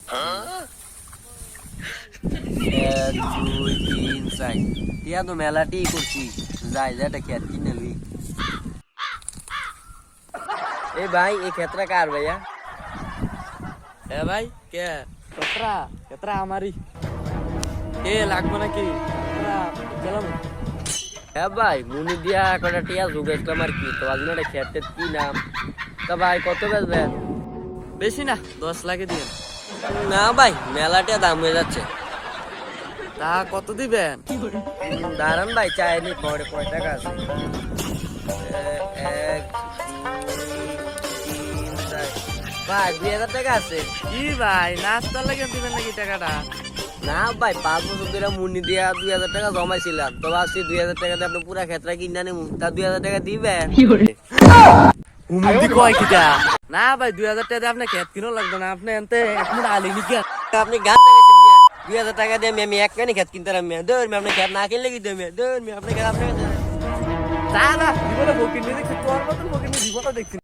এক দুই তিন চার টিয়া তো মেলাটি করছি যাই যাটা খেত কিনে লই। এ ভাই এই ক্ষেত্রে কার ভাইয়া? এ ভাই কে কেতরা কেতরা আমারই কে লাগবে নাকি চলো। হ্যাঁ ভাই মুনি দিয়া কটা টিয়া জুগেছিলাম আর কি, তো আজ না খেতের কি নাম? তা ভাই কত বেচবেন? বেশি না 10 লাখে দিন। না ভাই মেলাটা দাম হয়ে যাচ্ছে। তা কত দিবেন? দাঁড়ান ভাই চাইনি পরে কয় টাকা আছে? এক দুই তিন চার ভাই 2000 টাকা আছে। কি ভাই নাস্তা লাগে দিবেন নাকি টাকাটা? না ভাই 5 বছর ধরে মুনি দিয়া 2000 টাকা জমাইছিলাম, তো ভাবছি 2000 টাকা দিয়ে আপনি পুরা ক্ষেত্রে কিনা নেবো, তা 2000 টাকা দিবেন? হুমুন্দি কয় কিটা? না ভাই 2000 টাকা দিয়ে আপনি খেত কিনো লাগবে না, আপনি এনতে এক মিনিট আলি নিকে আপনি গান দেখাইছেন মিয়া, 2000 টাকা দিয়ে আমি এক কানি খেত কিনতে মিয়া। দৌড় মিয়া, আপনি খেত না কিনলে কি দেবে? দৌড় মিয়া, আপনি খেত আপনি যা না জীবনে বকিনি দেখছি, তোর মতন বকিনি জীবনে দেখছি।